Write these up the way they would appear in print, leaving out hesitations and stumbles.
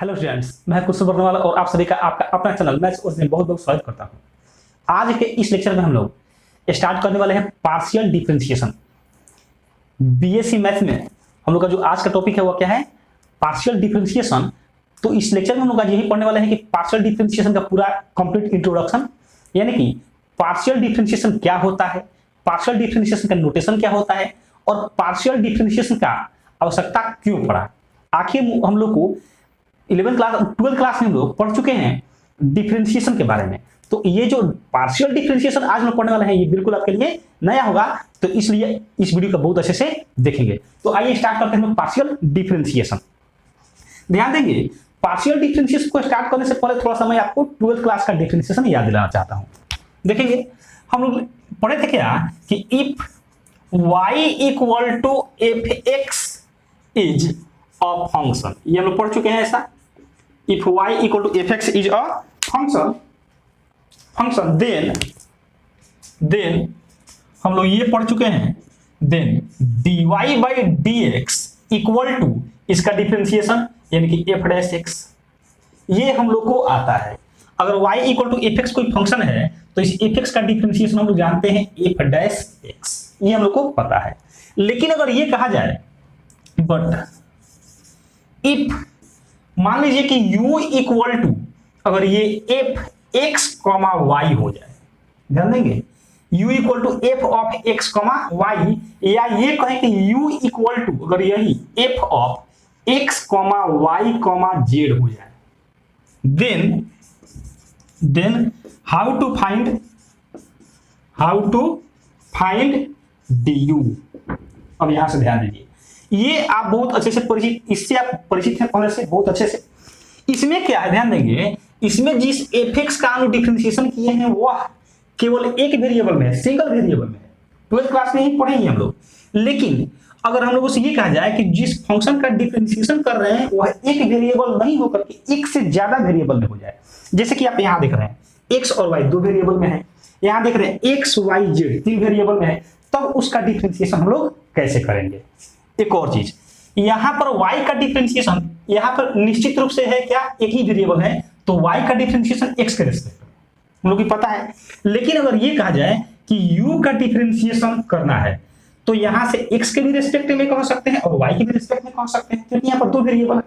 Hello students, मैं कुशल बरनवाल और आप सभी का आपका अपना चैनल मैथ्स कोर्स में बहुत बहुत स्वागत करता हूं। आज के इस लेक्चर में हम लोग स्टार्ट करने वाले हैं पार्शियल डिफरेंशिएशन। बीएससी मैथ्स में हम लोग का जो आज का टॉपिक है वो क्या है, पार्शियल डिफरेंशिएशन। तो इस लेक्चर में हम लोग आज यही पढ़ने वाले हैं कि पार्शियल डिफरेंशिएशन का पूरा कंप्लीट इंट्रोडक्शन, यानी कि पार्शियल डिफरेंशिएशन क्या होता है, पार्शियल डिफरेंशिएशन का नोटेशन क्या होता है और पार्शियल डिफरेंशिएशन का आवश्यकता क्यों पड़ा। आखिर हम लोग को 11th क्लास 12th क्लास में हम लोग पढ़ चुके हैं डिफरेंशिएशन के बारे में। तो ये जो पार्शियल डिफरेंशिएशन आज हम पढ़ने वाले हैं ये बिल्कुल आपके लिए नया होगा, तो इसलिए इस वीडियो को बहुत अच्छे से देखेंगे। तो आइए स्टार्ट करते हैं पार्शियल डिफरेंशिएशन। ध्यान देंगे, पार्शियल डिफरेंशिएशन को स्टार्ट करने से पहले थोड़ा सा मैं आपको 12th क्लास का डिफरेंशिएशन याद दिलाना चाहता हूं। देखेंगे, हम लोग पढ़े थे क्या कि if y equal to fx is a function, ये हम लोग पढ़ चुके हैं ऐसा। If y equal to fx is a function, then हम लोग ये पढ़ चुके हैं, then dy by dx equal to इसका डिफरेंशिएशन यानी कि f डैश x, ये हम लोग को आता है। अगर y इक्वल टू fx कोई फंक्शन है तो इस fx का डिफरेंशिएशन हम लोग जानते हैं f डैश x, ये हम लोग को पता है। लेकिन अगर ये कहा जाए बट इफ मान लीजिए कि u इक्वल टू अगर ये f x कॉमा y हो जाए, ध्यान देंगे u equal to f of x comma y, या ये कहें कि u इक्वल टू अगर यही f of x comma y comma z हो जाए, then how to find du। अब यहां से ध्यान दीजिए, ये आप बहुत अच्छे से परिचित, इससे आप परिचित हैं पहले से बहुत अच्छे से। इसमें क्या है, ध्यान देंगे, इसमें जिस fx का हम डिफरेंशिएशन किए हैं वह केवल एक वेरिएबल में है, सिंगल वेरिएबल में है। 12th क्लास में ही पढ़ेंगे हम लोग। लेकिन अगर हम लोगों से ये कहा जाए कि जिस फंक्शन का डिफरेंशिएशन कर रहे हैं वह एक वेरिएबल नहीं होकर के एक से ज्यादा वेरिएबल में हो जाए, जैसे कि आप यहां देख रहे हैं x और y दो वेरिएबल में है, यहां देख रहे हैं x y z तीन वेरिएबल में है, तब उसका डिफरेंशिएशन हम लोग कैसे करेंगे। एक और चीज, यहां पर y का डिफरेंशिएशन यहां पर निश्चित रूप से है क्या, एक ही वेरिएबल है, तो y का डिफरेंशिएशन x के रिस्पेक्ट में हम लोग को पता है। लेकिन अगर ये कहा जाए कि u का डिफरेंशिएशन करना है तो यहां से x के भी रिस्पेक्ट में कह सकते हैं और y के भी रिस्पेक्ट में कह सकते हैं, क्योंकि यहां पर दो वेरिएबल है।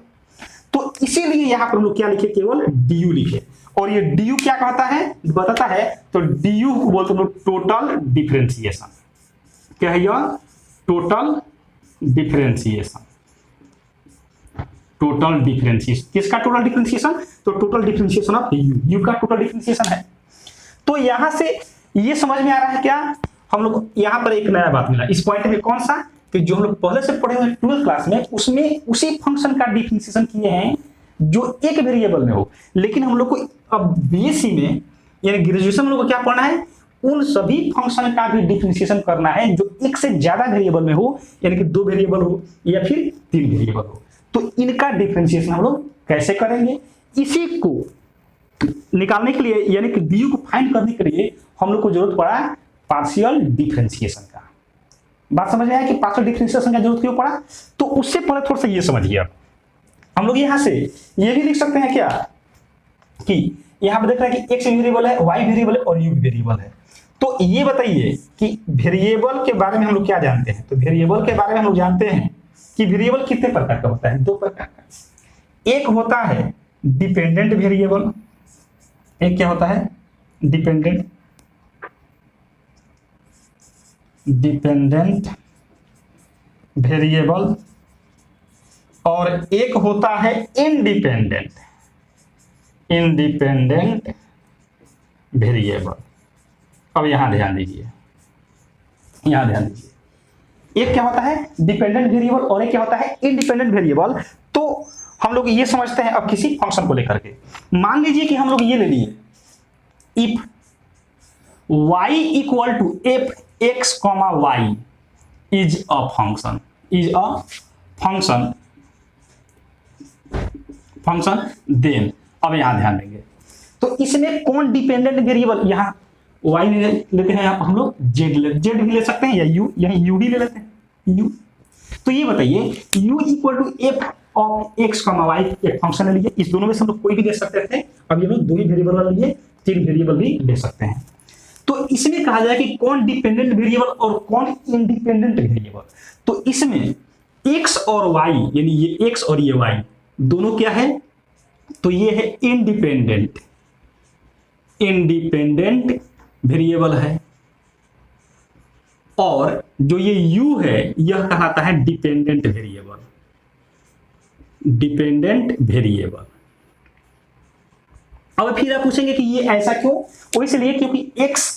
तो इसीलिए यहां पर हम लोग क्या लिखे, केवल du लिखे। और ये du क्या कहता है, बताता है, तो du को बोलते हैं टोटल डिफरेंशिएशन। क्या है यह, टोटल डिफरेंशिएशन। टोटल डिफरेंशिएशन किसका, टोटल डिफरेंशिएशन, तो टोटल डिफरेंशिएशन ऑफ u का टोटल डिफरेंशिएशन है। तो यहां से ये समझ में आ रहा है क्या, हम लोग यहां पर एक नया बात मिला इस पॉइंट में, कौन सा, कि जो हम लोग पहले से पढ़े हुए 12th क्लास में उसमें उसी फंक्शन का डिफरेंशिएशन किए हैं जो एक वेरिएबल में हो। लेकिन हम लोग को अब बीएससी में यानी ग्रेजुएशन में लोग को क्या पढ़ना है, उन सभी फंक्शन का भी डिफरेंशिएशन करना है जो एक से ज्यादा वेरिएबल में हो, यानी कि दो वेरिएबल हो या फिर तीन वेरिएबल हो। तो इनका डिफरेंशिएशन हम लोग कैसे करेंगे, इसी को निकालने के लिए यानी कि du को फाइंड करने के लिए हम लोग को जरूरत पड़ा पार्शियल डिफरेंशिएशन का। बात समझ में आया कि पार्शियल डिफरेंशिएशन का जरूरत क्यों पड़ा। तो उससे पहले थोड़ा सा ये समझिए, हम लोग यहां से ये भी लिख सकते हैं क्या कि यहां पर देख रहे हैं कि x वेरिएबल है, y वेरिएबल है और u वेरिएबल है। तो ये बताइए कि वेरिएबल के बारे में हम लोग क्या जानते हैं, तो वेरिएबल के बारे में हम लोग जानते हैं कि वेरिएबल कितने प्रकार का होता है, दो प्रकार का। एक होता है डिपेंडेंट वेरिएबल, एक क्या होता है, डिपेंडेंट वेरिएबल, और एक होता है इंडिपेंडेंट वेरिएबल। अब यहां ध्यान दीजिए, एक क्या होता है डिपेंडेंट वेरिएबल और एक क्या होता है इंडिपेंडेंट वेरिएबल। तो हम लोग ये समझते हैं अब किसी फंक्शन को लेकर के, मान लीजिए कि हम लोग ये ले लिए, if y equal to f x comma y is a function, then अब यहां ध्यान देंगे, तो इसमें कौन डिपेंडेंट वेरिएबल, यहां y लेते हैं हम लोग, z भी ले सकते हैं या u, यही u भी ले लेते हैं u। तो ये बताइए u equal to f of x comma y एक फंक्शन ले लिए, इस दोनों में से हम लोग कोई भी ले सकते थे, अब ये लोग दो ही वेरिएबल लिए, तीन वेरिएबल भी ले सकते हैं। तो इसमें कहा जाए कि कौन डिपेंडेंट वेरिएबल और कौन इंडिपेंडेंट वेरिएबल। तो इसमें x और y यानी ये x और ये y दोनों क्या है, तो ये है इंडिपेंडेंट वेरिएबल है, और जो ये u है यह कहलाता है डिपेंडेंट वेरिएबल। अब फिर आप पूछेंगे कि ये ऐसा क्यों, वो इसलिए क्योंकि x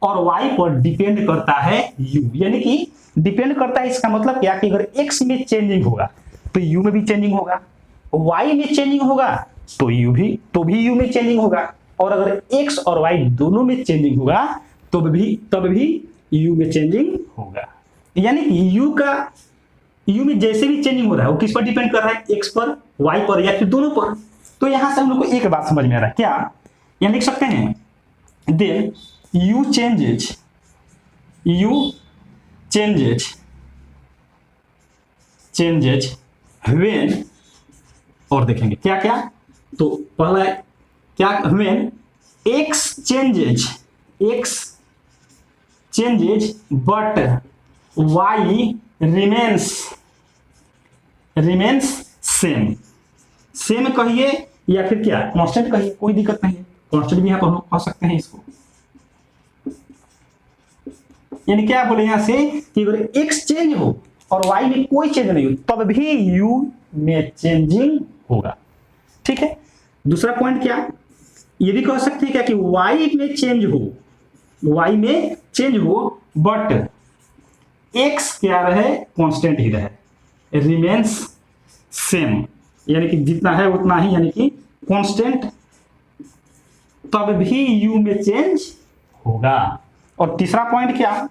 और y पर डिपेंड करता है u, यानी कि डिपेंड करता है, इसका मतलब क्या कि अगर x में चेंजिंग होगा तो u में भी चेंजिंग होगा, y में चेंजिंग होगा तो u भी u में चेंजिंग होगा, और अगर x और y दोनों में चेंजिंग होगा तब भी u में चेंजिंग होगा। यानी कि u में जैसे भी चेंजिंग हो रहा है वो किस पर डिपेंड कर रहा है, x पर, y पर या फिर दोनों पर। तो यहां से हम लोग को एक बात समझ में आ रहा है क्या, यहां लिख सकते हैं देन u changes when, और देखेंगे क्या क्या, तो पहला क्या, when x changes but y remains same कहिए या फिर क्या कांस्टेंट कहिए, कोई दिक्कत नहीं है, कांस्टेंट भी यहां पर पा सकते हैं इसको। यानी क्या बोले यहां से कि अगर x चेंज हो और y में कोई चेंज नहीं हो तब भी u में चेंजिंग होगा। ठीक है, दूसरा पॉइंट क्या, ये भी कह सकते हैं क्या कि y में चेंज हो बट x क्या रहे, कांस्टेंट ही रहे, रिमेन्स सेम, यानी कि जितना है उतना ही, यानी कि कांस्टेंट, तब भी u में चेंज होगा। और तीसरा पॉइंट क्या,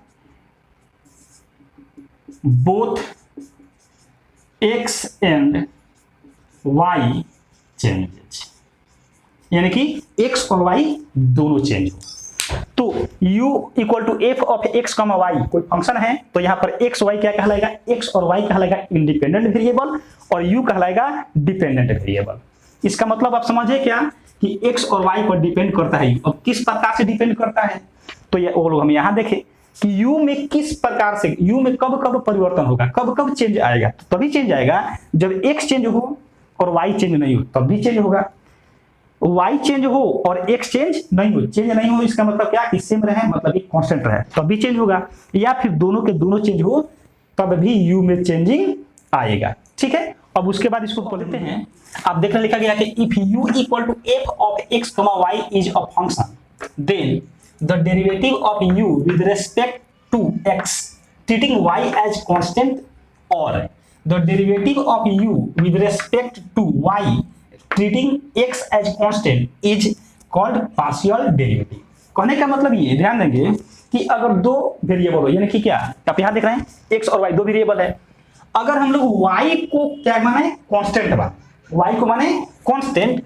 both x and y changes, यानी कि x और y दोनों चेंज हो। तो u equal to f of x comma y कोई फंक्शन है, तो यहां पर x y क्या कहलाएगा, x और y कहलाएगा इंडिपेंडेंट वेरिएबल और u कहलाएगा डिपेंडेंट वेरिएबल। इसका मतलब आप समझे क्या कि x और y पर डिपेंड करता है। अब किस प्रकार से डिपेंड करता है, तो ये वो लोग हम यहां देखें कि u में किस प्रकार से, u में कब कब परिवर्तन होगा, कब कब चेंज आएगा, तो तभी चेंज आएगा जब x चेंज हो और y चेंज नहीं हो, तब भी चेंज होगा। y चेंज हो और x चेंज नहीं हो, इसका मतलब क्या कि सेम रहे, मतलब एक कांस्टेंट रहे, तब भी चेंज होगा, या फिर दोनों के दोनों चेंज हो तब भी u में चेंजिंग आएगा। ठीक है, अब उसके बाद इसको पढ़ लेते हैं। आप देखने लिखा गया कि if u equal to f of x, y is a function then the derivative of u with respect to x treating y as constant और the derivative of u with respect to y treating x as constant is called partial derivative। कहने का मतलब ये ध्यान देंगे कि अगर दो वेरिएबल हो, यानी कि क्या आप यहां देख रहे हैं x और y दो वेरिएबल है, अगर हम लोग y को क्या माने कांस्टेंट y को माने कांस्टेंट,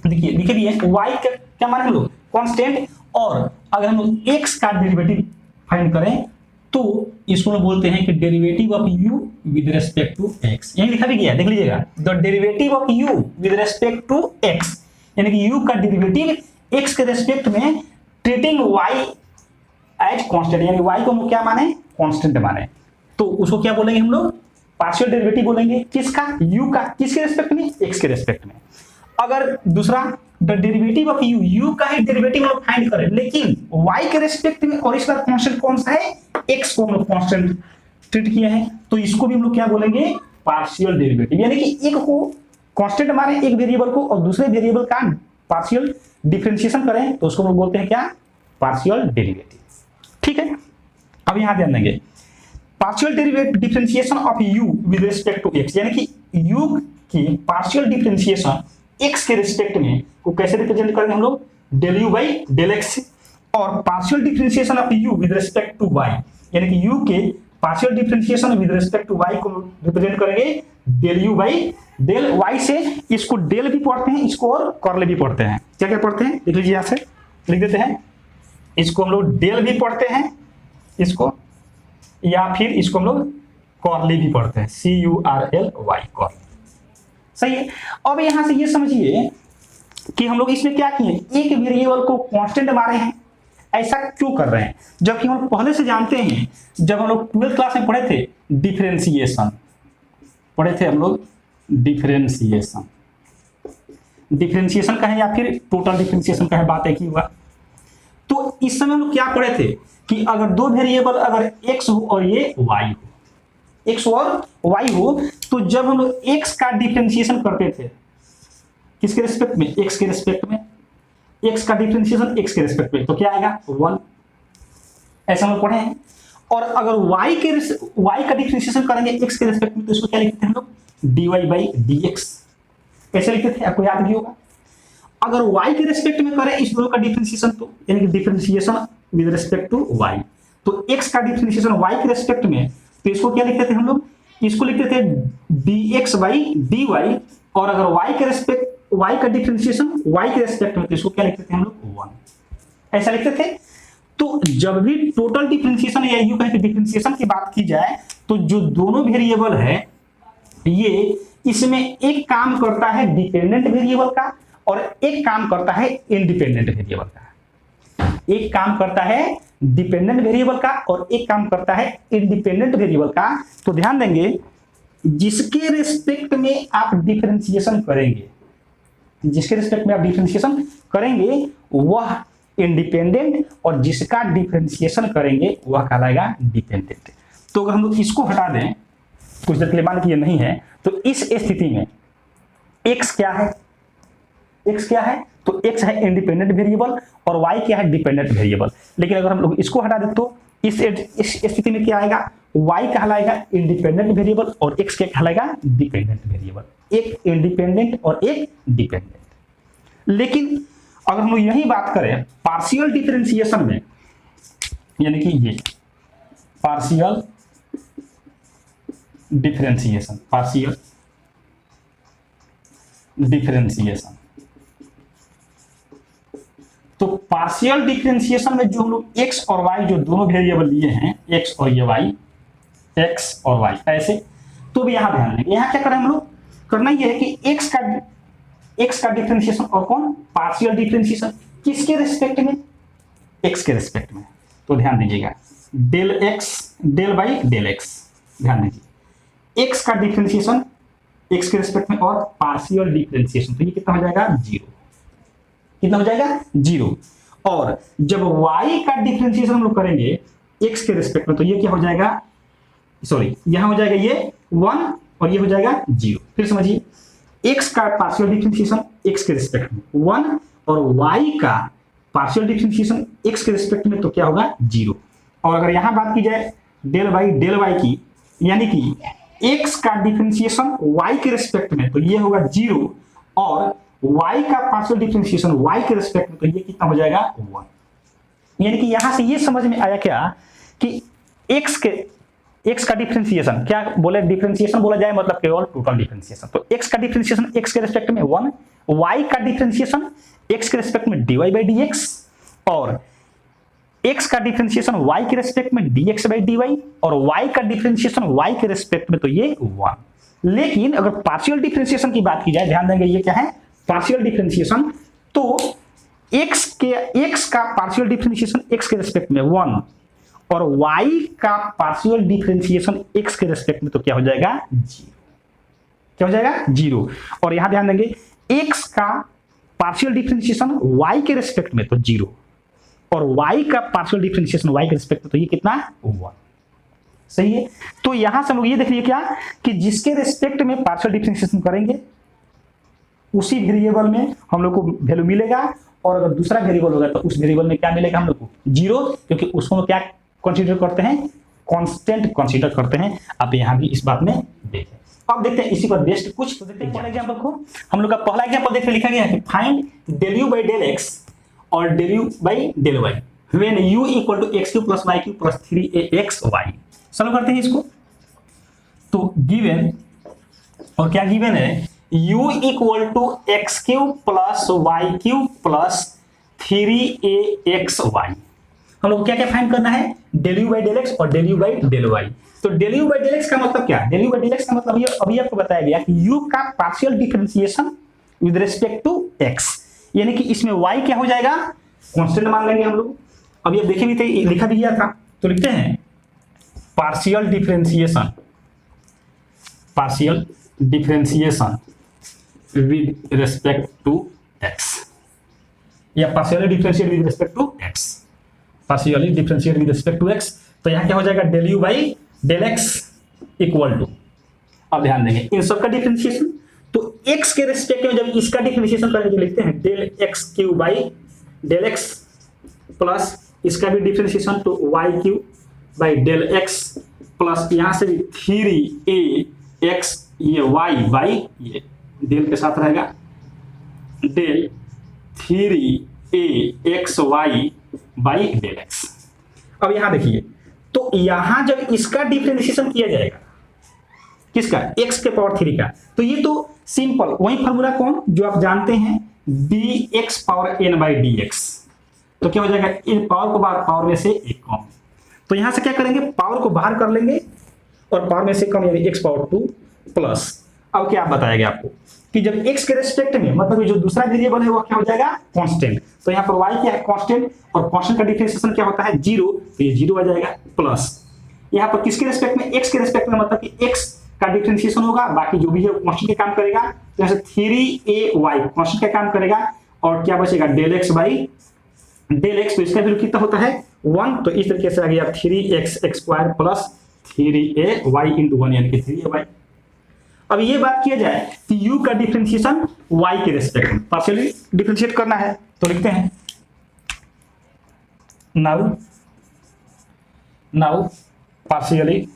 देखिए लिखे दिए y क्या माने हम लोग कांस्टेंट, और अगर हम लोग x का डेरिवेटिव फाइंड करें तो इसको हम बोलते हैं कि derivative of u with respect to x, यही लिखा भी गया देख लीजिएगा, the derivative of u with respect to x, यानी कि u का डेरिवेटिव x के रेस्पेक्ट में ट्रीटिंग y एज कांस्टेंट, यानी y को हम क्या माने कांस्टेंट माने, तो उसको क्या बोलेंगे हम लोग पार्शियल डेरिवेटिव बोलेंगे, किसका, u का, किसके रेस्पेक्ट में, x के रेस्पेक्ट में। अगर दूसरा द डेरिवेटिव ऑफ u का ही डेरिवेटिव हम लोग फाइंड करें लेकिन y के रेस्पेक्ट में, और इस बार कांस्टेंट कौन सा है, x को हम लोग कांस्टेंट ट्रीट किया है, तो इसको भी हम लोग क्या बोलेंगे पार्शियल डेरिवेटिव, यानी कि एक को कांस्टेंट माने एक वेरिएबल को और दूसरे वेरिएबल का पार्शियल डिफरेंशिएशन करें तो उसको हम लोग बोलते हैं क्या, पार्शियल डेरिवेटिव। ठीक है, अब यहां ध्यान देंगे partial derivative differentiation of u with respect to x, यानी कि u की पार्शियल डिफरेंशिएशन x के रिस्पेक्ट में को कैसे रिप्रेजेंट करेंगे हम लोग, del u by del x, और partial differentiation of u with respect to y, यानी कि u के partial differentiation with respect to y को रिप्रेजेंट करेंगे del u by del y से, इसको del भी पढ़ते हैं, इसको और कर्ल भी पढ़ते हैं, क्या क्या पढ़ते हैं देख लीजिए, यहां से लिख देते हैं, इसको हम लोग del भी पढ़ते हैं इसको, या फिर इसको हम लोग कर्ली भी पढ़ते हैं, CURLY कर्ल। सही है। अब यहां से ये समझिए कि हम लोग इसमें क्या किए, एक वेरिएबल को कांस्टेंट मारे हैं। ऐसा क्यों कर रहे हैं, जबकि हम लोग पहले से जानते हैं, जब हम लोग 12th क्लास में पढ़े थे डिफरेंशिएशन, पढ़े थे हम लोग डिफरेंशिएशन, डिफरेंशिएशन का है या फिर टोटल डिफरेंशिएशन का है, बात एक ही हुआ। तो इस समय हम लोग क्या पढ़े थे कि अगर दो वेरिएबल अगर x हो और ये y हो, x और y हो, तो जब हम लोग x का डिफरेंशिएशन करते थे किसके रिस्पेक्ट में, x के रिस्पेक्ट में, x का डिफरेंशिएशन x के रिस्पेक्ट में, तो क्या आएगा 1, ऐसा हम लोग पढ़े हैं। और अगर y का डिफरेंशिएशन करेंगे x के रिस्पेक्ट में, तो इसको क्या लिखते हैं हम लोग dy/dx, कैसे लिखते थे आपको याद भी होगा। अगर y के रिस्पेक्ट में करें इस दोनों का डिफरेंशिएशन, तो यानी कि differentiation with respect to y, तो x का डिफरेंशिएशन y के रिस्पेक्ट में, तो इसको क्या लिखते थे हम लोग, इसको लिखते थे dx/dy। और अगर y का डिफरेंशिएशन y के रिस्पेक्ट में, तो इसको क्या लिखते थे हम लोग 1, ऐसा लिखते थे। तो जब भी टोटल डिफरेंशिएशन या यूं कहें कि डिफरेंशिएशन की बात की जाए, तो जो दोनों वेरिएबल है ये, इसमें एक काम करता है डिपेंडेंट वेरिएबल का और एक काम करता है इंडिपेंडेंट वेरिएबल का। एक काम करता है डिपेंडेंट वेरिएबल का और एक काम करता है इंडिपेंडेंट वेरिएबल का। तो ध्यान देंगे, जिसके रिस्पेक्ट में आप डिफरेंशिएशन करेंगे, जिसके रिस्पेक्ट में आप डिफरेंशिएशन करेंगे वह इंडिपेंडेंट, और जिसका डिफरेंशिएशन करेंगे वह कहलाएगा डिपेंडेंट। तो अगर हम लोग इसको हटा दें, कुछ देर के लिए मान कि ये नहीं है, तो इस स्थिति में x क्या है, x क्या है, तो x है इंडिपेंडेंट वेरिएबल और y क्या है डिपेंडेंट वेरिएबल। लेकिन अगर हम लोग इसको हटा दें तो इस स्थिति में क्या आएगा, y कहलाएगा इंडिपेंडेंट वेरिएबल और x क्या कहलाएगा डिपेंडेंट वेरिएबल, एक इंडिपेंडेंट और एक डिपेंडेंट। लेकिन अगर हम लोग यही बात करें पार्शियल डिफरेंशिएशन में, यानी कि ये पार्शियल डिफरेंशिएशन, पार्शियल डिफरेंशिएशन, तो पार्शियल डिफरेंशिएशन में जो हम लोग x और y जो दोनों वेरिएबल लिए हैं, x और ये y, x और y ऐसे, तो भी यहां ध्यान देंगे, यहां क्या करें हम लोग, करना ये है कि x का डिफरेंशिएशन और कौन, पार्शियल डिफरेंशिएशन, किसके रिस्पेक्ट में, x के रिस्पेक्ट में। तो ध्यान दीजिएगा del x del by del x, ध्यान दीजिए x का डिफरेंशिएशन x के रिस्पेक्ट में और पार्शियल डिफरेंशिएशन, तो ये कितना हो जाएगा 0, कितना हो जाएगा 0। और जब y का डिफरेंशिएशन हम लोग करेंगे x के रिस्पेक्ट में, तो ये क्या हो जाएगा, सॉरी यहां हो जाएगा ये 1 और ये हो जाएगा 0। फिर समझिए x का पार्शियल डिफरेंशिएशन x के रिस्पेक्ट में 1 और y का पार्शियल डिफरेंशिएशन x के रिस्पेक्ट में, तो क्या होगा 0। और अगर यहां बात की जाए डेल y की, यानी कि x का डिफरेंशिएशन y के रिस्पेक्ट में, तो ये होगा 0 और y का पार्शियल डिफरेंशिएशन y के रिस्पेक्ट में, तो ये कितना हो जाएगा 1। यानी कि यहां से ये समझ में आया क्या कि x का डिफरेंशिएशन, क्या बोले डिफरेंशिएशन बोला जाए मतलब केवल टोटल डिफरेंशिएशन, तो x का डिफरेंशिएशन x के रिस्पेक्ट में 1, y का डिफरेंशिएशन x के रिस्पेक्ट में dy/dx और x का डिफरेंशिएशन y के रिस्पेक्ट में dx/dy और y का डिफरेंशिएशन y के रिस्पेक्ट में, तो ये 1। लेकिन अगर पार्शियल डिफरेंशिएशन की बात की जाए, ध्यान देंगे ये क्या है पार्शियल डिफरेंशिएशन, तो x का पार्शियल डिफरेंशिएशन x के रिस्पेक्ट में 1 और y का पार्शियल डिफरेंशिएशन x के रिस्पेक्ट में, तो क्या हो जाएगा 0, क्या हो जाएगा 0। और यहां ध्यान देंगे x का पार्शियल डिफरेंशिएशन y के रिस्पेक्ट में, तो 0 और y का पार्शियल डिफरेंशिएशन y के रिस्पेक्ट में, तो ये कितना 1, सही है। तो यहां से हम लोग ये देख लिए क्या कि जिसके रिस्पेक्ट में पार्शियल डिफरेंशिएशन करेंगे उसी वेरिएबल में हम लोग को वैल्यू मिलेगा, और अगर दूसरा वेरिएबल होगा तो उस वेरिएबल में क्या मिलेगा हम लोग को 0, क्योंकि उसको क्या कंसीडर करते हैं, कांस्टेंट कंसीडर करते हैं। आप यहां भी इस बात में देखें। अब देखते हैं इसी पर बेस्ड कुछ, तो देखते हैं पहला एग्जांपल को। हम लोग का पहला एग्जांपल देखते लिखा गया है कि find del u by del x और del u by del y when u equal to x³ plus y³ plus 3axy। Solve करते हैं इसको। तो गिवन, और क्या गिवन है, u equal to x³ plus y³ plus 3axy। हम लोग क्या क्या फाइंड करना है, del u by del x और del u by del y। तो del u by del x का मतलब क्या? Del u by del x का मतलब ये अभी आपको बताया गया कि यू का partial differentiation with respect to x, यानी कि इसमें y क्या हो जाएगा? कांस्टेंट मान लेंगे हम लोग। अभी अब देखे भी थे, लिखा भी गया था, तो लिखते हैं partial differentiation with respect to x, या partially differentiate with respect to x, partially differentiate with respect to x. तो यहाँ क्या हो जाएगा? Del u by del x equal to, अब ध्यान देंगे इन सब का डिफरेंशिएशन, तो x के रिस्पेक्ट में जब इसका डिफरेंशिएशन करेंगे तो लिखते हैं del x q by del x plus इसका भी डिफरेंशिएशन तो y q by del x plus यहाँ से भी 3a x ये y बाई ये डेल के साथ रहेगा del 3a x y by del x। अब यहां देखिए, तो यहां जब इसका डिफरेंशिएशन किया जाएगा किसका? x के पावर 3 का, तो ये तो सिंपल वही फार्मूला कौन जो आप जानते हैं dx power n by dx, तो क्या हो जाएगा? इन पावर को बाहर, पावर में से एक कम, तो यहां से क्या करेंगे? पावर को बाहर कर लेंगे और पावर में से कम यानी x पावर 2 प्लस। अब क्या बताया गया आपको कि जब x के रेस्पेक्ट में मतलब जो दूसरा वेरिएबल है वो क्या हो जाएगा? कांस्टेंट, तो यहाँ पर y क्या है? कांस्टेंट, और कांस्टेंट का डिफरेंशिएशन क्या होता है? 0, तो ये 0 आ जाएगा प्लस यहाँ पर किसके रेस्पेक्ट में? x के रेस्पेक्ट में, मतलब कि x का डिफरेंशिएशन होगा, बाकी जो भी है कांस्टेंट के काम करेगा, तो यहाँ से 3ay कांस्टेंट का काम करेगा और क्या बचेगा? Del x by del x, तो इसका वैल्यू कितना होता है? 1, तो इस तरीके से आ गया 3x x square plus 3ay into 1 यानी कि 3ay। अब ये बात किया जाए कि u का डिफरेंशिएशन y के रेस्पेक्ट में पार्शियली डिफरेंशिएट करना है, तो लिखते हैं now partially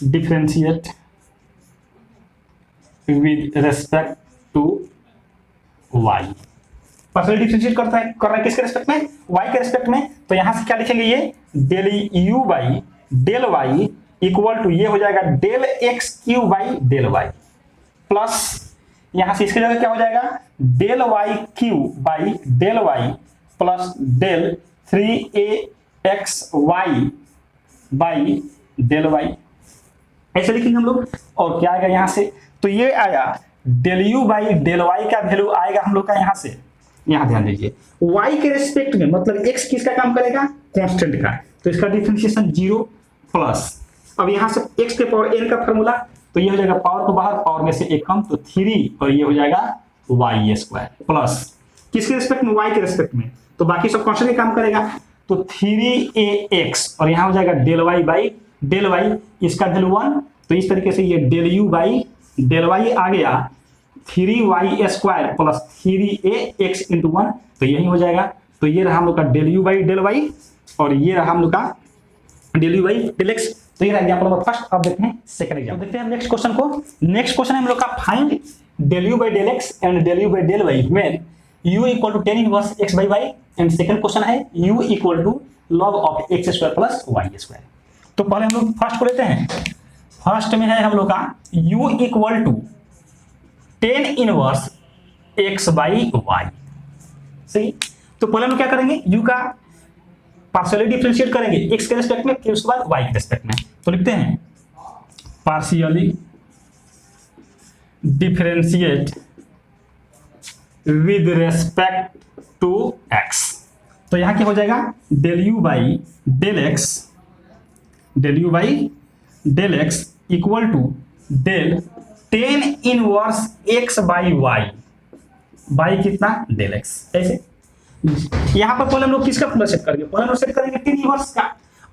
differentiate with respect to y। Partially differentiate कर रहा है किसके रेस्पेक्ट में? y के रेस्पेक्ट में, तो यहां से क्या लिखेंगे? ये del u by del y equal to ये हो जाएगा del x q by del y plus यहां से इसकी जगह क्या हो जाएगा? Del y q by del y plus del 3ax y by del y, ऐसे लिखेंगे हम लोग। और क्या आएगा यहां से? तो ये आया del u by del y का वैल्यू आएगा हम लोग का यहां से, यहां ध्यान दीजिए y के रेस्पेक्ट में, मतलब x किसका काम करेगा? कांस्टेंट का, तो इसका डिफरेंशिएशन 0 प्लस अब यहां से x के पावर n का फार्मूला, तो ये हो जाएगा पावर को बाहर, पावर में से एक कम, तो 3 और ये हो जाएगा y स्क्वायर प्लस किसके रेस्पेक्ट में? y के रेस्पेक्ट में, तो बाकी सब कांस्टेंट के काम करेगा, तो 3ax और यहां हो जाएगा del y by del y, इसका वैल्यू 1, तो इस तरीके से ये del u by del y आ गया 3y square plus 3ax into 1, तो यही हो जाएगा। तो ये रहा हम लोग का del u by del y और ये रहा हम लोग का del u by del x। तो ये रहा एग्जांपल नंबर फर्स्ट। अब देखते हैं सेकंड एग्जांपल, देखते हैं नेक्स्ट क्वेश्चन को। नेक्स्ट क्वेश्चन है हम लोग का find del u by del x and del u by del y when u equal to tan inverse x by y, and second question है u equal to log of x square plus y square. तो पहले हम लोग first को लेते हैं। First में है हम लोग का u equal to tan inverse x by y, सही। तो पहले हम लोग क्या करेंगे? u का पार्शियली डिफरेंशिएट करेंगे x के रेस्पेक्ट में, फिर उसके बाद y के रेस्पेक्ट में। तो लिखते हैं partially differentiate with respect to x, तो यहां क्या हो जाएगा? Del u by del x, del u by del x equal to del tan inverse x by y, y कितना? Del x। ऐसे यहां पर पहले हम लोग किसका फॉर्मूला सेट करेंगे? पहले हम लोग सेट करेंगे tan इनवर्स का,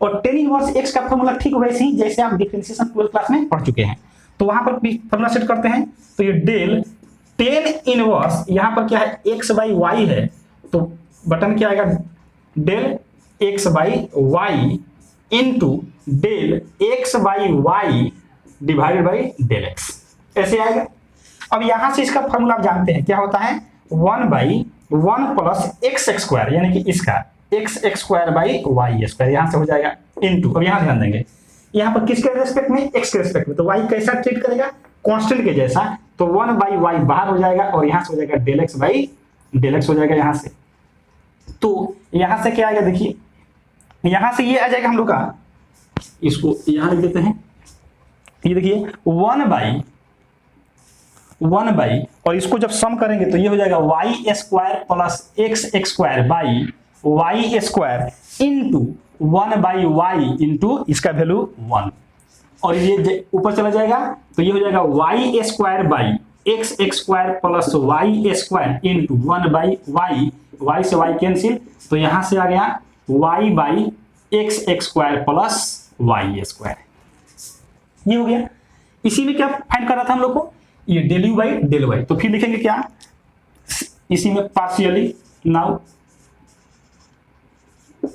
और tan इनवर्स x का फॉर्मूला ठीक वैसे ही जैसे आप डिफरेंशिएशन 12th क्लास में पढ़ चुके हैं, तो वहां पर भी फॉर्मूला सेट करते हैं। तो ये डेल tan इनवर्स यहां पर क्या है? x बाई y है, तो बटन क्या आएगा? Del x by y into del x by y divided by del x, ऐसे आएगा। अब यहां से इसका फॉर्मूला आप जानते हैं क्या होता है? 1 बाई 1 प्लस एक्स स्क्वायर, यानी कि इसका x square by y square, यहां से हो जाएगा इंटू। अब यहां ध्यान देंगे यहां पर किसके रेस्पेक्ट में? एक्स के रेस्पेक्ट में, तो वाई कैसा ट्रीट करेगा? कांस्टेंट के जैसा, तो 1 बाई वाई बाहर हो जाएगा और यहां से हो जाएगा del x by del x हो जाएगा यहां से। तो यहां से क्या आएगा? देखिए यहां से ये आ जाएगा हम लोग का, इसको यहां लिख देते हैं, ये देखिए 1/, और इसको जब सम करेंगे तो ये हो जाएगा y square plus x square by y square into 1/y into इसका वैल्यू 1, और ये ऊपर चला जाएगा तो ये हो जाएगा y square by x square plus y square into 1/y, y से y कैंसिल, तो यहां से आ गया y by x square plus y square, ये हो गया। इसी में क्या फाइंड कर रहा था हम लोग को, ये del u by del y, तो फिर लिखेंगे क्या इसी में partially, now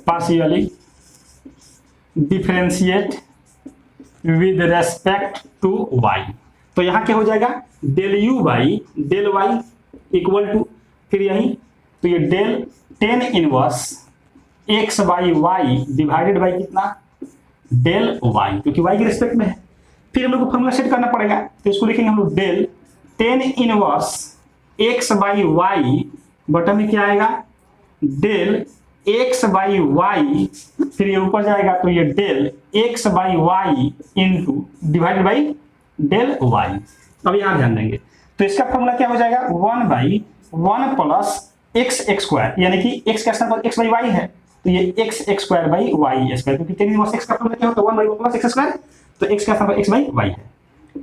partially differentiate with respect to y, तो यहां क्या हो जाएगा del u by del y equal to, फिर यही तो ये del tan inverse x by y divided by कितना डेल y, क्योंकि y के रिस्पेक्ट में है। फिर हम लोग को फॉर्मूला सेट करना पड़ेगा, तो इसको लिखेंगे हम लोग del tan inverse x by y बटा में क्या आएगा डेल x बाई वाई, फिर ये ऊपर जाएगा तो ये del x by y into divided by del y। अब यहां ध्यान देंगे तो इसका फॉर्मूला क्या हो जाएगा 1/1 प्लस x स्क्वायर, यानी कि x का स्थान पर x बाई वाई है तो ये x square by y square, क्योंकि टेन इनवर्स x का फॉर्मूला क्या होता है 1/1 प्लस x स्क्वायर, तो x का स्थान पर x बाई वाई है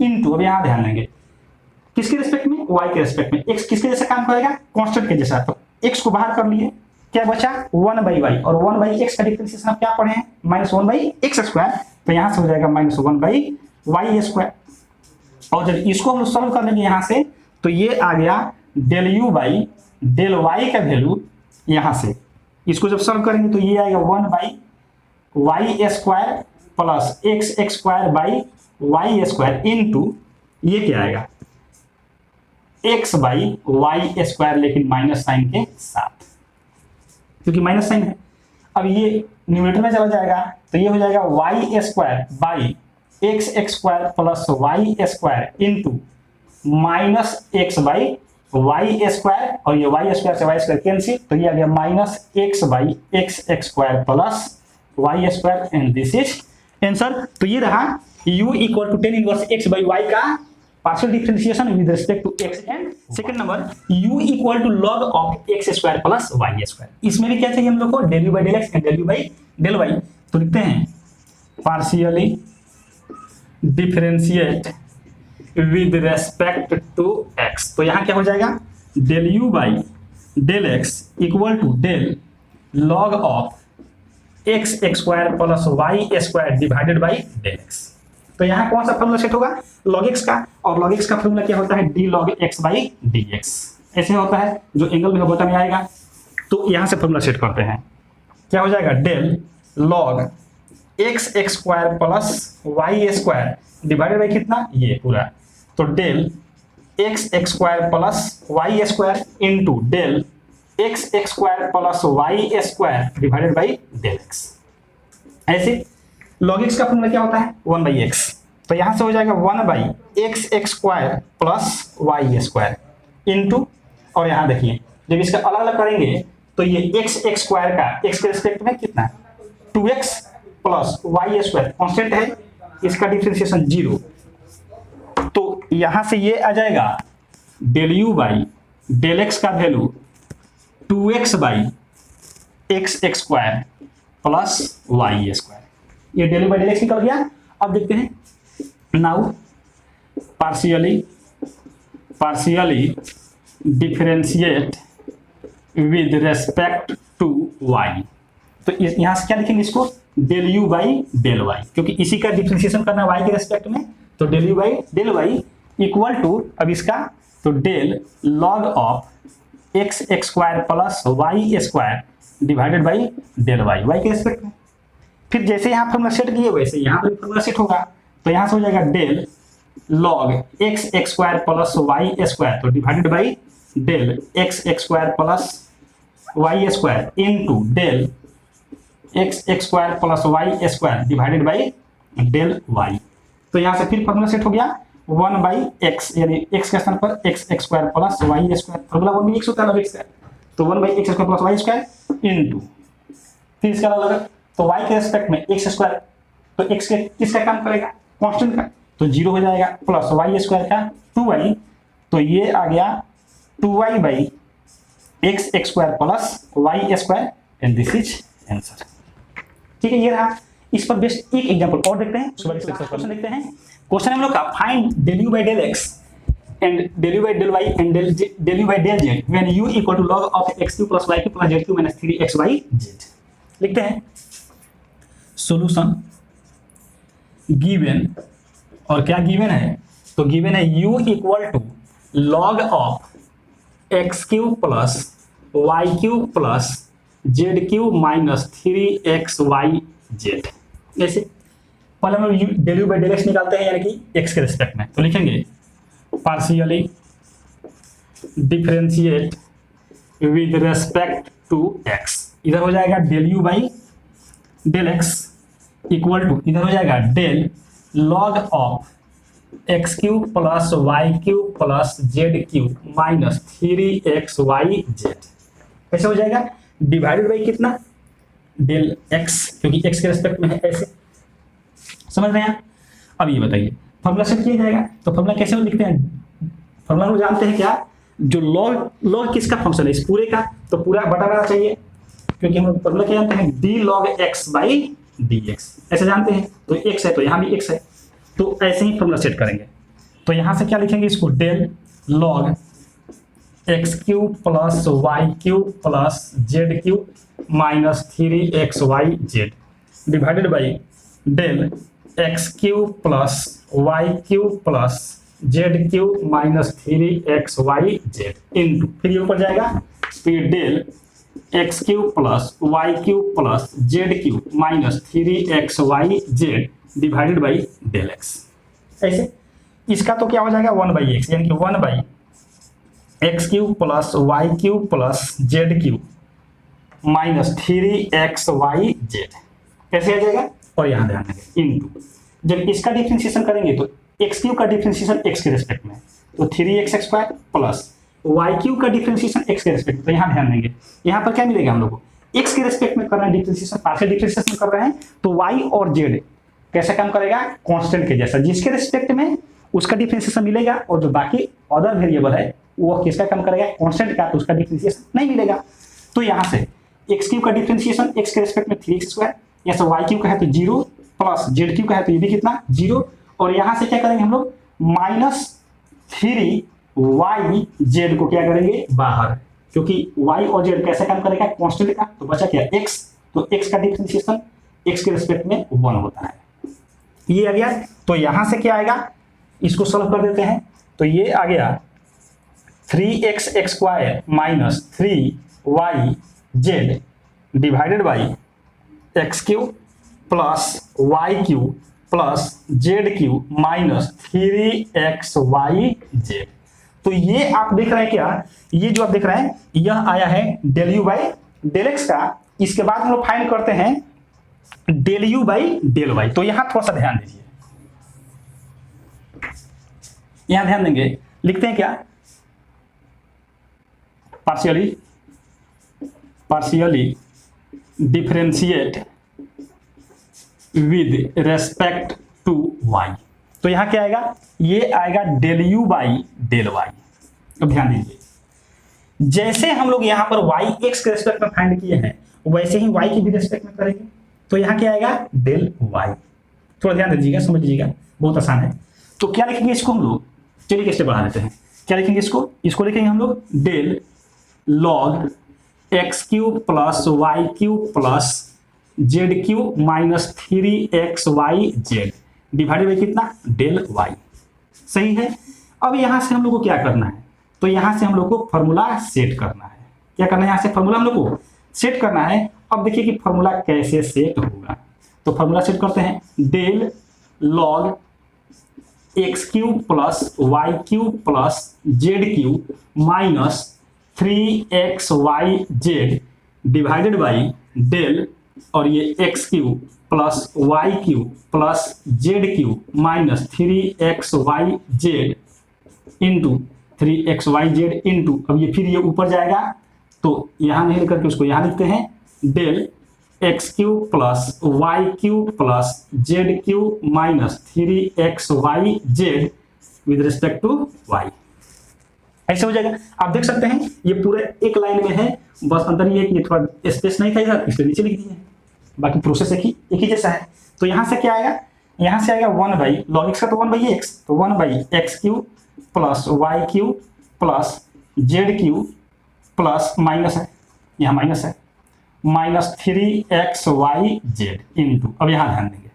इंटू, अब यहां ध्यान देंगे किसके रिस्पेक्ट में y के रिस्पेक्ट में, x किसके जैसा काम करेगा कांस्टेंट के जैसा, तो x को बाहर कर लिए क्या बचा 1/y, और 1/x का डिफरेंशिएशन आप क्या पढ़े हैं -1/x स्क्वायर, तो यहां से हो जाएगा -1/y स्क्वायर, और जब इसको हम सॉल्व कर लेंगे यहां से तो ये आ गया del u by del y का वैल्यू, यहां से इसको जब सॉल्व करेंगे तो ये आएगा 1/y square plus x square by y square into ये क्या आएगा x बाई वाई स्क्वायर, लेकिन माइनस साइन के साथ, क्योंकि माइनस साइन है। अब ये न्यूमरेटर में चला जाएगा तो ये हो जाएगा y square by x square plus y square into minus x by y square, और ये y स्क्वायर से y स्क्वायर कैंसिल, तो ये आ गया minus x by x square plus y square, and this is answer. तो ये रहा u equal to tan inverse x by y का partial differentiation with respect to x, and second number u equal to log of x square plus y square. इसमें भी क्या चाहिए हम लोग को del u by del x and del u by del y, तो लिखते हैं partially differentiate with respect to x, तो यहां क्या हो जाएगा del u by del x equal to del log of x square plus y square divided by del x। तो यहाँ कौन सा फॉर्मूला सेट होगा log x का, और log x का फॉर्मूला क्या होता है d log x by dx, ऐसे होता है जो एंगल में बटन में आएगा। तो यहाँ से फॉर्मूला सेट करते हैं, क्या हो जाएगा del log x square plus y square divided by कितना ये पूरा, तो del x square plus y square into del x square plus y square divided by del x। ऐसे log x का फॉर्मूला क्या होता है 1/x, तो यहां से हो जाएगा 1/x square plus y square into, और यहां देखिए जब इसका अलग अलग करेंगे तो ये x स्क्वायर का x के रिस्पेक्ट में कितना 2x plus y square constant है, इसका डिफरेंशिएशन 0, तो यहां से ये आ जाएगा del u by del x का value 2x by x square plus y square, ये डेल बाई डेल एक्स निकल गया। अब देखते हैं now partially differentiate with respect to y, तो यहां से क्या लिखेंगे इसको del u by del y, क्योंकि इसी का डिफरेंशिएशन करना y के रेस्पेक्ट में, तो del u by del y equal to अब इसका तो del log of x square plus y square divided by del y के रेस्पेक्ट में। फिर जैसे यहाँ फॉर्मूला सेट किए वैसे यहाँ पर फॉर्मूला सेट होगा, तो यहाँ से हो जाएगा del log x square plus y square, तो divided by del x square plus y square into del x square plus y square divided by del y, तो यहाँ से फिर फॉर्मूला सेट हो गया 1/x, यानी x के स्थान पर x square plus y square, formula 1/x होता है, तो 1/x square plus y square into फिर इसका अलग तो y के रेस्पेक्ट में एक्स स्क्वायर, तो x के किसका काम करेगा, कांस्टेंट का, तो 0 हो जाएगा, प्लस वाई स्क्वायर का 2y, तो ये आ गया 2y by x square plus y square, and this is answer. ठीक है, ये रहा। इस पर बेस्ट एक एग्जांपल और देखते हैं, उसके बाद इसका क्वेश्चन देखते हैं। क्वेश्चन हम लोग का find del u by del x and del u by del y and del u by del z when u equal to log of x3 plus y3 plus z3 minus 3xyz। लिखते हैं solution given, और क्या given है, तो given है u equal to log of x cube plus y cube plus z cube minus 3xyz। ऐसे पहले हम लोग del u by del x निकालते हैं, यानी कि x के रिस्पेक्ट में, तो लिखेंगे partially differentiate with respect to x, इधर हो जाएगा del u by del x equal to, इधर हो जाएगा del log of x cube plus y cube plus z cube minus 3xyz। ऐसे हो जाएगा डिवाइडेड बाई कितना, del x, क्योंकि x के रेस्पेक्ट में है, ऐसे समझ रहे हैं। अब ये बताइए फॉर्मूला सेट किया जाएगा, तो फॉर्मूला कैसे लिखते हैं, फॉर्मूला हम जानते हैं क्या, जो log किसका फंक्शन है, इस पूरे का, तो पूरा बटा रहना चाहिए, क्योंकि हम फॉर्मूला क्या जानते हैं, d log x by dx, ऐसे जानते हैं। तो x है तो यहाँ भी x है, तो ऐसे ही फॉर्मूला सेट करेंगे। तो यहाँ से क्या लिखेंगे इसको, del log x cube plus y cube plus z cube minus 3xyz divided by del x cube plus y cube plus z cube minus 3xyz into, फिर ये ऊपर जाएगा, फिर del x cube plus y cube plus z cube minus 3xyz divided by del x। ऐसे इसका तो क्या हो जाएगा 1/x, यानी कि 1/x cube plus y cube plus z cube minus 3xyz, कैसे आ जाएगा, और यहाँ ध्यान देंगे इंटू, जब इसका डिफरेंशिएशन करेंगे तो एक्स क्यूब का डिफरेंशिएशन एक्स के रेस्पेक्ट में, तो 3x square plus y cube का डिफरेंशिएशन एक्स के रेस्पेक्ट में, तो यहाँ ध्यान देंगे, यहाँ पर क्या मिलेगा, हम लोग को एक्स के रेस्पेक्ट में कर रहे हैं डिफरेंशिएशन, पार्शियल डिफरेंशिएशन कर रहे हैं, तो वाई और जेड कैसे काम करेगा, कांस्टेंट के जैसा, जिसके रेस्पेक्ट में उसका डिफरेंशिएशन मिलेगा, और जो बाकी अदर वेरिएबल है वो किसका काम करेगा, कांस्टेंट का, तो उसका डिफरेंशिएशन नहीं मिलेगा। तो यहाँ से एक्स क्यूब का डिफरेंशिएशन एक्स के रेस्पेक्ट में 3x स्क्वायर, यहाँ से वाई क्यूब का है तो 0 प्लस जेड क्यूब का है तो ये भी कितना 0, और यहाँ से क्या करेंगे हम लोग माइनस 3yz को क्या करेंगे बाहर, क्योंकि y और z कैसे काम करेगा, कांस्टेंट का, तो बचा क्या x, तो x का डिफरेंशिएशन x के रिस्पेक्ट में 1 होता है, ये आ गया। तो यहाँ से क्या आएगा, इसको सॉल्व कर देते हैं, तो ये आ गया 3x square minus 3yz divided by x cube plus y cube plus z cube minus 3xyz। तो ये आप देख रहे हैं क्या, ये जो आप देख रहे हैं यह आया है del u by del x का। इसके बाद हम लोग फाइंड करते हैं del u by del y। तो यहां थोड़ा सा ध्यान दीजिए, यहां ध्यान देंगे, लिखते हैं क्या, partially differentiate with respect to y। तो यहां क्या आएगा, ये आएगा del u by del y। अब ध्यान दीजिए, जैसे हम लोग यहां पर y x के रेस्पेक्ट में फाइंड किए हैं वैसे ही y की भी रेस्पेक्ट में करेंगे, तो यहां क्या आएगा del y। थोड़ा ध्यान दीजिएगा, समझ लीजिएगा, बहुत आसान है। तो क्या लिखेंगे इसको हम लोग, चलिए कैसे बढ़ा देते हैं, क्या लिखेंगे इसको लिखेंगे हम लोग del log x cube plus y cube plus z cube minus 3xyz divided by कितना del y। सही है। अब यहां से हम लोग को क्या करना है, तो यहां से हम लोग को फॉर्मूला सेट करना है। क्या करना है, यहां से फॉर्मूला हम लोग को सेट करना है। अब देखिए कि फॉर्मूला कैसे सेट होगा, तो फॉर्मूला सेट करते हैं del log x cube plus y cube plus z cube minus 3xyz divided by del, और ये x cube plus y cube plus z cube minus 3xyz into 3xyz into, अब ये फिर ये ऊपर जाएगा, तो यहां नहीं लिख करके उसको यहां लिखते हैं del x cube plus y cube plus z cube minus 3xy z with respect to y. ऐसे हो जाएगा। आप देख सकते हैं ये पूरे एक लाइन में है, बस अंदर ये कि ये थोड़ा स्पेस नहीं था इधर, इसलिए नीचे लिख दिए। बाकी प्रोसेस एक ही जैसा है। तो यहां से क्या आएगा, यहां से आएगा 1 बाई लॉग एक्स का तो 1 बाई एक्स, तो 1 by x cube plus y cube plus z cube plus minus है, यहाँ माइनस है, माइनस 3xy जेड इंटू, अब यहां ध्यान देंगे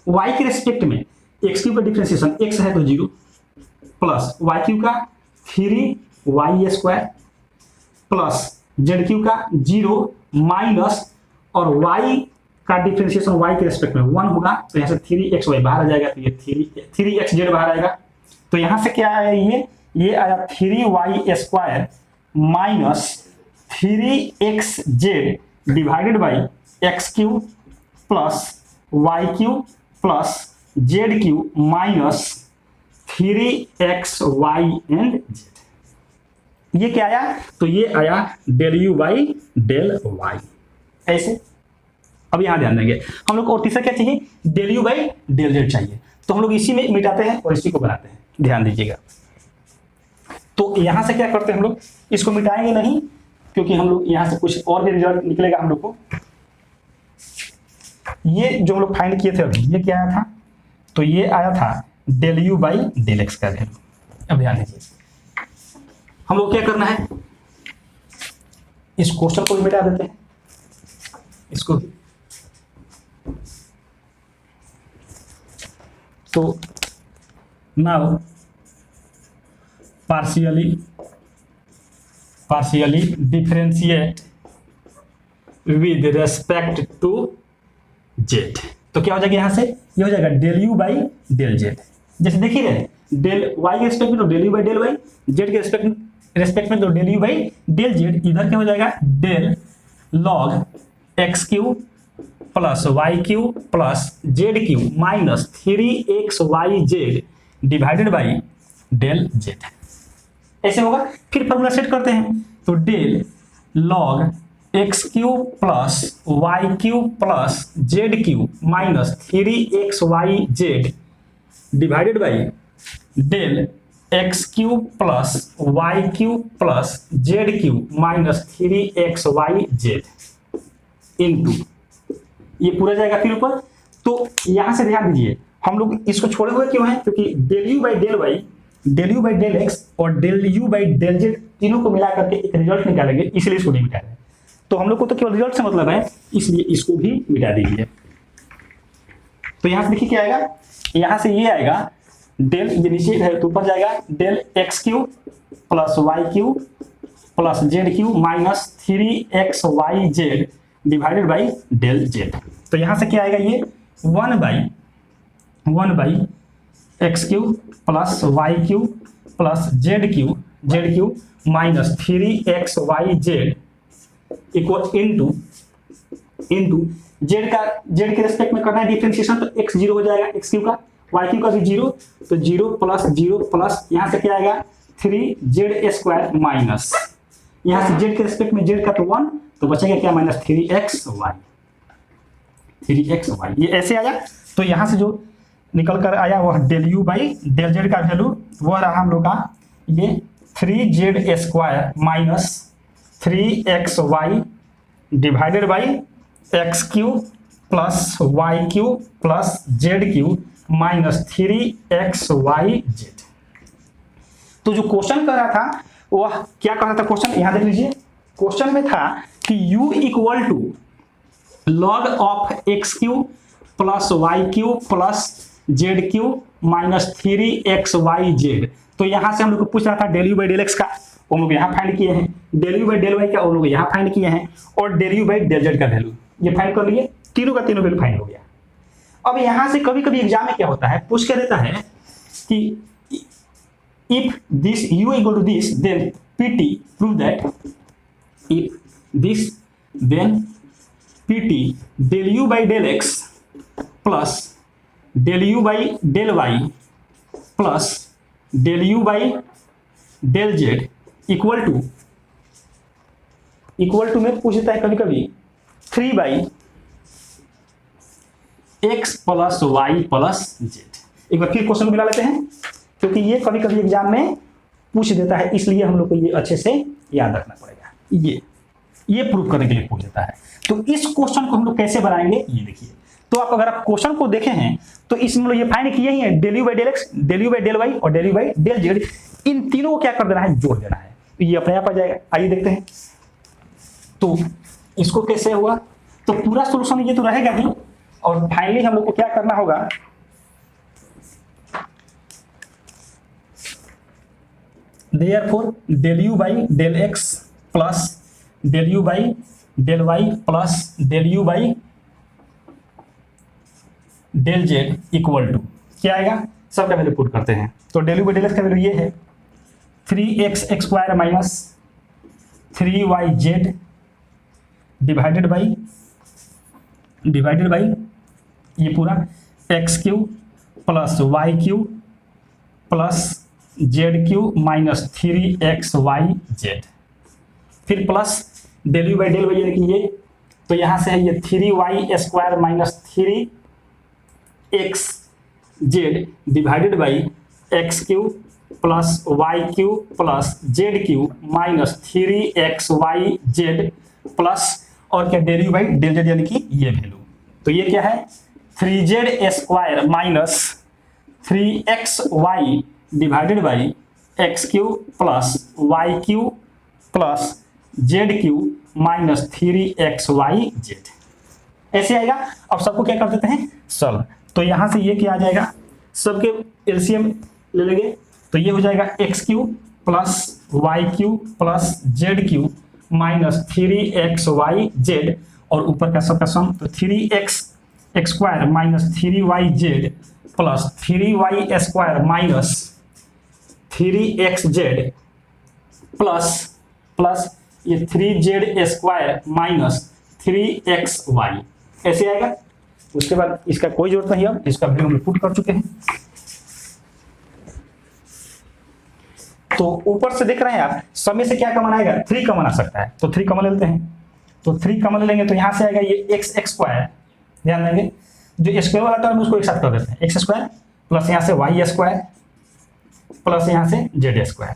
y के रेस्पेक्ट में एक्स क्यूब का डिफरेंशिएशन x है तो 0 प्लस वाई क्यूब का 3y square plus z cube का 0 माइनस और y का डिफरेंशिएशन y के रेस्पेक्ट में 1 होगा, तो यहाँ से 3xy बाहर आ जाएगा, तो ये 3xz बाहर आएगा। तो यहाँ से क्या आया, ये आया 3y square minus 3xz divided by x cube plus y cube plus z cube minus 3xy and z. ये क्या आया, तो ये आया del u by del y. ऐसे अब यहां ध्यान देंगे हम लोग को, और तीसरा क्या चाहिए, del u by del z चाहिए, तो हम लोग इसी में मिटाते हैं और इसी को बनाते हैं, ध्यान दीजिएगा। तो यहां से क्या करते हैं हम लोग, इसको मिटाएंगे नहीं क्योंकि हम लोग यहां से कुछ और भी रिजल्ट निकलेगा हम लोग को। ये जो हम लोग फाइंड किए थे अभी, ये क्या आया था, तो ये आया था del u by del x का वैल्यू। अब ध्यान दीजिए हम लोग क्या करना है, इस क्वेश्चन को भी मिटा देते हैं, इसको भी। तो now partially differentiate with respect to z। तो क्या हो जाएगा यहां से, ये हो जाएगा del u by del z. जैसे देख ही रहे, डेल वाई के रिस्पेक्ट में तो del u by del y, z के रिस्पेक्ट में तो del u by del z. इधर क्या हो जाएगा, del log x cube plus y cube plus z cube minus 3xy z divided by del z. ऐसे होगा। फिर फॉर्मूला सेट करते हैं, तो del log x cube plus y cube plus z cube minus 3xy z divided by del x cube plus y cube plus z cube minus 3xy Z into, ये पूरा जाएगा फिर ऊपर। तो यहां से ध्यान दीजिए हम लोग इसको छोड़े हुए क्यों हैं, क्योंकि del u by del y, del u by del x और del u by del z तीनों को मिला करके एक रिजल्ट निकालेंगे, इसलिए इसको नहीं मिटा रहे। तो हम लोग को तो केवल रिजल्ट से मतलब है, इसलिए इसको भी मिटा दीजिए। तो यहां से देखिए क्या आएगा, यहां से ये आएगा डेल, ये नीचे है तो ऊपर जाएगा del x cube plus y cube plus z cube minus 3xy z divided by del z. तो यहां से क्या आएगा, ये 1 by x cube plus y cube plus z cube minus 3xy z equal into z के respect में करना है डिफरेंशिएशन, तो x 0 हो जाएगा, एक्स क्यूब का, वाई क्यूब का भी 0, तो 0 प्लस यहां से क्या आएगा 3z स्क्वायर माइनस, यहां से जेड के रेस्पेक्ट में जेड का तो 1, तो बचेगा क्या माइनस 3xy। ये ऐसे आया। तो यहां से जो निकल कर आया वह del u by del z का वैल्यू वह रहा हम लोग का ये 3z square minus 3xy divided by x cube plus y cube plus z cube minus 3xy z. तो जो क्वेश्चन कर रहा था वह क्या कर रहा था, क्वेश्चन यहां देख लीजिए, क्वेश्चन में था कि u equal to log of x cube plus y cube plus z cube minus 3xy z. तो यहां से हम लोग को पूछ रहा था del u by del x का, हम लोग यहाँ फाइंड किए हैं, del u by del y का हम लोग यहाँ फाइंड किए हैं, और del u by del z का वैल्यू ये फाइंड कर लिए, तीनों का तीनों वैल्यू फाइंड हो गया। अब यहां से कभी कभी एग्जाम में क्या होता है, पूछ के देता है कि if this u equal to this then pt prove that, if this then pt del u by del x plus del u by del y plus del u by del z equal to में पूछता है कभी कभी 3/x plus y plus Z. एक बार फिर question मिला लेते हैं, क्योंकि ये कभी कभी एग्जाम में पूछ देता है, इसलिए हम लोग को ये अच्छे से याद रखना पड़ेगा। ये प्रूव करने के लिए पूछ देता है। तो इस क्वेश्चन को हम लोग कैसे बनाएंगे, ये देखिए। तो आप अगर आप क्वेश्चन को देखे हैं तो इसमें ये फाइंड किए ही है, del u by del x, del u by del y और del u by del z, इन तीनों को क्या कर देना है, जोड़ देना है। तो ये अपने आप आ जाएगा। आइए देखते हैं तो इसको कैसे हुआ। तो पूरा सोल्यूशन ये तो रहेगा ही, और फाइनली हम लोग को क्या करना होगा, therefore del u by del x plus del u by del y plus del u by del z equal to क्या आएगा, सबका वैल्यू पुट करते हैं। तो del u by del x का वैल्यू ये है 3x square minus 3yz divided by ये पूरा x cube plus y cube plus z cube minus 3xyz, फिर plus del u by del y यानी कि ये, तो यहाँ से है ये 3y square minus 3xz divided by x cube plus y cube plus z cube minus 3xyz plus और क्या del u by del z यानी कि ये वैल्यू। तो ये क्या है 3z square minus 3xy divided by x cube plus y cube plus z cube minus 3xyz, ऐसे आएगा। अब सबको क्या कर देते हैं, सॉल्व। तो यहां से ये क्या आ जाएगा, सबके एलसीएम ले लेंगे। तो ये हो जाएगा x cube plus y cube plus z cube minus 3xyz और ऊपर का सबका सम, तो 3x square minus 3yz plus 3y square minus 3xz plus ये 3z स्क्वायर माइनस 3xy, ऐसे आएगा। उसके बाद इसका कोई जरूरत नहीं, अब इसका वैल्यू हम पुट कर चुके हैं। तो ऊपर से देख रहे हैं आप, सब में से क्या कॉमन आएगा, 3 कॉमन आ सकता है। तो 3 कॉमन ले लेते हैं। तो 3 कॉमन ले लेंगे तो यहां से आएगा ये एक्स स्क्वायर, ध्यान देंगे जो स्क्वायर वाला टर्म उसको एक साथ कर देते हैं, एक्स स्क्वायर प्लस यहाँ से वाई स्क्वायर प्लस यहाँ से जेड स्क्वायर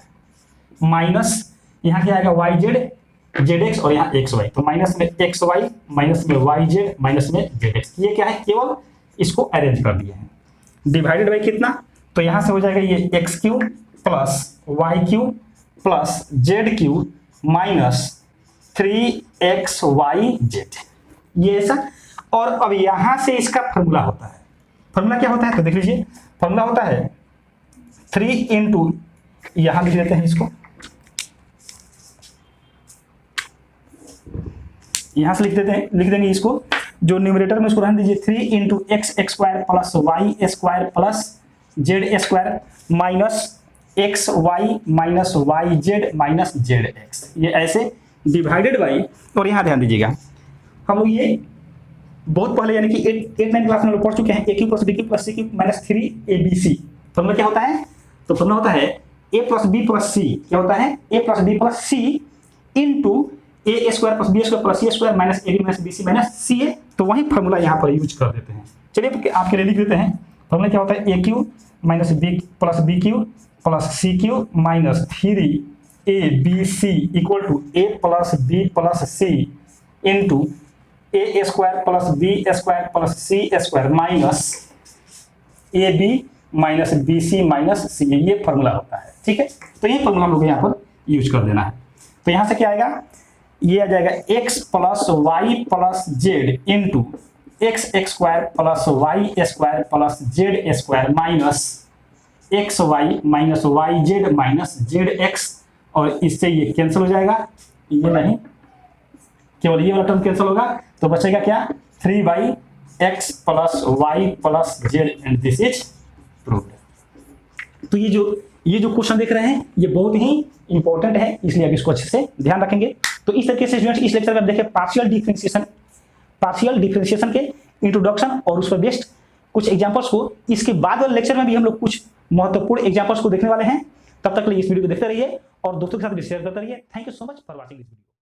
माइनस यहाँ क्या आएगा वाई जेड जेड एक्स और यहाँ एक्स वाई, तो माइनस में एक्स वाई माइनस में वाई जेड माइनस में जेड एक्स। ये क्या है, केवल इसको अरेंज कर दिए हैं। डिवाइडेड बाई कितना, तो यहाँ से हो जाएगा ये x cube plus y cube plus z cube minus 3xyz, ये ऐसा। और अब यहां से इसका फॉर्मूला होता है, फॉर्मूला क्या होता है तो देख लीजिए, फॉर्मूला होता है 3 इंटू, यहां लिख देते हैं इसको, यहां से लिख देंगे इसको, जो न्यूमरेटर में इसको रहने दीजिए 3 into x square plus y square plus z square minus x y minus y z minus z x, ये ऐसे डिवाइडेड बाई। और यहाँ ध्यान दीजिएगा, हम लोग ये बहुत पहले यानी कि 8-9 क्लास में लोग पढ़ चुके हैं, a cube plus b cube plus c cube minus 3abc। Formula क्या होता है, तो फॉर्मूला होता है a plus b plus c, क्या होता है a plus b plus c into a square plus b square plus c square minus a b minus b c minus c a. तो वही फॉर्मूला यहाँ पर यूज कर देते हैं। चलिए आपके लिए लिख देते हैं, फॉर्मूला क्या होता है a cube minus b plus b cube plus c cube minus 3abc equal to a plus b plus c into a square plus b square plus c square minus a b minus b c minus c, ये formula होता है। ठीक है, तो ये formula हम लोग यहाँ पर यूज कर देना है। तो यहाँ से क्या आएगा, ये आ जाएगा x plus y plus z into x square plus y square plus z square minus x y minus y z minus z x, और इससे ये कैंसिल हो जाएगा, ये नहीं केवल ये वाला टर्म कैंसिल होगा, तो बचेगा क्या 3/x plus y plus z and this is proved. तो ये जो क्वेश्चन देख रहे हैं ये बहुत ही इंपॉर्टेंट है, इसलिए आप इसको अच्छे से ध्यान रखेंगे। तो इस तरीके से स्टूडेंट्स इस लेक्चर में आप देखें पार्शियल डिफरेंशिएशन के इंट्रोडक्शन और उस पर बेस्ड कुछ एग्जांपल्स को। इसके बाद वाले लेक्चर में भी हम लोग कुछ महत्वपूर्ण एग्जांपल्स को देखने वाले हैं। तब तक के लिए इस वीडियो को देखते रहिए और दोस्तों के साथ भी शेयर करते रहिए। Thank you so much for watching this video.